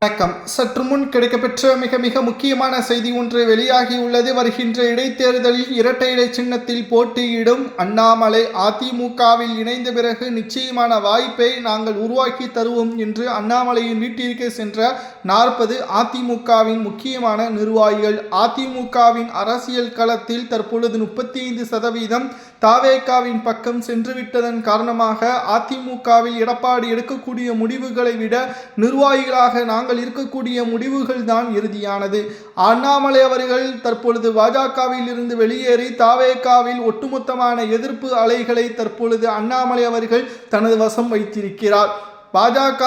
வணக்கம். சற்று முன் கிடைக்கப்பெற்ற மிக மிக முக்கியமான செய்தி ஒன்று வெளியாகியுள்ளது. வருகின்ற இடைத்தேர்தலில் இரட்டை இலை சின்னத்தில் போட்டியிடும் அண்ணாமலை அதிமுகவில் இணைந்த பிறகு நிச்சயமான வாய்ப்பை நாங்கள் உருவாக்கி தருவோம் என்று அண்ணாமலையின் வீட்டிற்கு சென்ற 40 அதிமுகவின் முக்கியமான நிர்வாகிகள். அதிமுகவின் அரசியல் களத்தில் தற்பொழுது 35% தாவேகாவின் பக்கம் சென்றுவிட்டதன் காரணமாக அதிமுகவில் எடப்பாடி எடுக்கக்கூடிய முடிவுகளை விட நிர்வாகிகளாக நாங்கள் இருக்கக்கூடிய முடிவுகள் தான் இறுதியானது. அண்ணாமலை அவர்கள் தற்பொழுது பாஜகவில் இருந்து வெளியேறி தாவேகாவில் ஒட்டுமொத்தமான எதிர்ப்பு அலைகளை தற்பொழுது அண்ணாமலை அவர்கள் தனது வசம் வைத்திருக்கிறார். பாஜக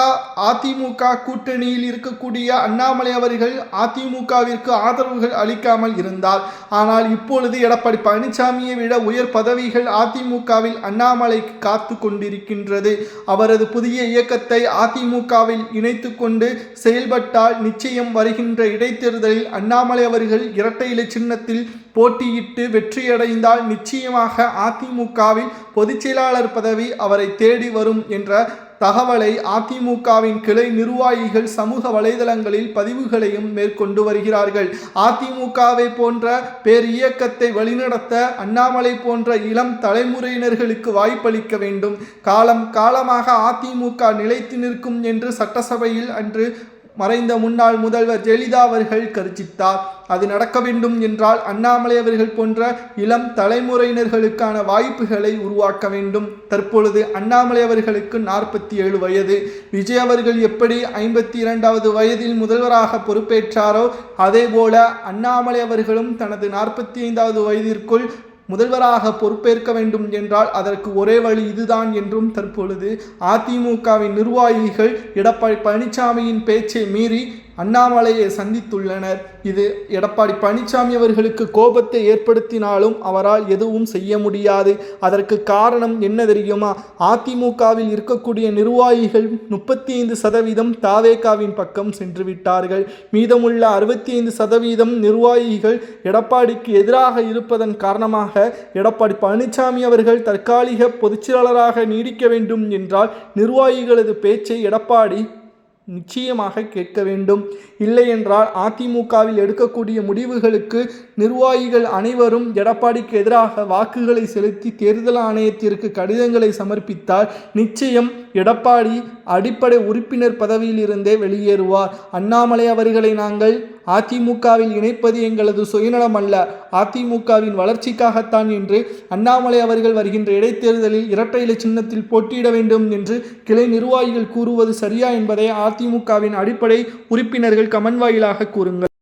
அதிமுக கூட்டணியில் இருக்கக்கூடிய அண்ணாமலை அவர்கள் அதிமுகவிற்கு ஆதரவுகள் அளிக்காமல் இருந்தார். ஆனால் இப்பொழுது எடப்பாடி பழனிசாமியை விட உயர் பதவிகள் அதிமுகவில் அண்ணாமலைக்கு காத்து கொண்டிருக்கின்றது. அவரது புதிய இயக்கத்தை அதிமுகவில் இணைத்து கொண்டு செயல்பட்டால் நிச்சயம் வருகின்ற இடைத்தேர்தலில் அண்ணாமலை அவர்கள் இரட்டை இலை சின்னத்தில் போட்டியிட்டு வெற்றியடைந்தால் நிச்சயமாக அதிமுகவில் பொதுச் செயலாளர் பதவி அவரை தேடி வரும் என்ற தகவலை அதிமுகவின் கிளை நிர்வாகிகள் சமூக வலைதளங்களில் பதிவுகளையும் மேற்கொண்டு வருகிறார்கள். அதிமுகவை போன்ற பேர் இயக்கத்தை வழிநடத்த அண்ணாமலை போன்ற இளம் தலைமுறையினர்களுக்கு வாய்ப்பளிக்க வேண்டும். காலமாக அதிமுக நிலைத்து நிற்கும் என்று சட்டசபையில் அன்று மறைந்த முன்னாள் முதல்வர் ஜெயலலிதா அவர்கள் கருச்சித்தார். அது நடக்க வேண்டும் என்றால் அண்ணாமலை அவர்கள் போன்ற இளம் தலைமுறையினர்களுக்கான வாய்ப்புகளை உருவாக்க வேண்டும். தற்பொழுது அண்ணாமலை அவர்களுக்கு 47 வயது. விஜய் அவர்கள் எப்படி 52வது வயதில் முதல்வராக பொறுப்பேற்றாரோ அதேபோல அண்ணாமலை அவர்களும் தனது 45வது வயதிற்குள் முதல்வராக பொறுப்பேற்க வேண்டும் என்றால் அதற்கு ஒரே வழி இதுதான் என்றும் தற்பொழுது அதிமுகவின் நிர்வாகிகள் எடப்பாடி பழனிசாமியின் பேச்சை மீறி அண்ணாமலையை சந்தித்துள்ளனர். இது எடப்பாடி பழனிசாமி அவர்களுக்கு கோபத்தை ஏற்படுத்தினாலும் அவரால் எதுவும் செய்ய முடியாது. அதற்கு காரணம் என்ன தெரியுமா? அதிமுகவில் இருக்கக்கூடிய நிர்வாகிகள் 35% தாவேகாவின் பக்கம் சென்று விட்டார்கள். மீதமுள்ள 65% நிர்வாகிகள் எடப்பாடிக்கு எதிராக இருப்பதன் காரணமாக எடப்பாடி பழனிசாமி அவர்கள் தற்காலிக பொதுச்செயலாளராக நீடிக்க வேண்டும் என்றால் நிர்வாகிகளது பேச்சை எடப்பாடி நிச்சயமாக கேட்க வேண்டும். இல்லை என்றால் அதிமுகவில் எடுக்கக்கூடிய முடிவுகளுக்கு நிர்வாகிகள் அனைவரும் எடப்பாடிக்கு எதிராக வாக்குகளை செலுத்தி தேர்தல் ஆணையத்திற்கு கடிதங்களை சமர்ப்பித்தால் நிச்சயம் எடப்பாடி அடிப்படை உறுப்பினர் பதவியில் இருந்தே வெளியேறுவார். அண்ணாமலை அவர்களை நாங்கள் அதிமுகவில் இணைப்பது எங்களது சுயநலம் அல்ல, அதிமுகவின் வளர்ச்சிக்காகத்தான் என்று அண்ணாமலை அவர்கள் வருகின்ற இடைத்தேர்தலில் இரட்டை இலை சின்னத்தில் போட்டியிட வேண்டும் என்று கிளை நிர்வாகிகள் கூறுவது சரியா என்பதை அதிமுகவின் அடிப்படை உறுப்பினர்கள் கமெண்ட் வாயிலாக கூறுங்கள்.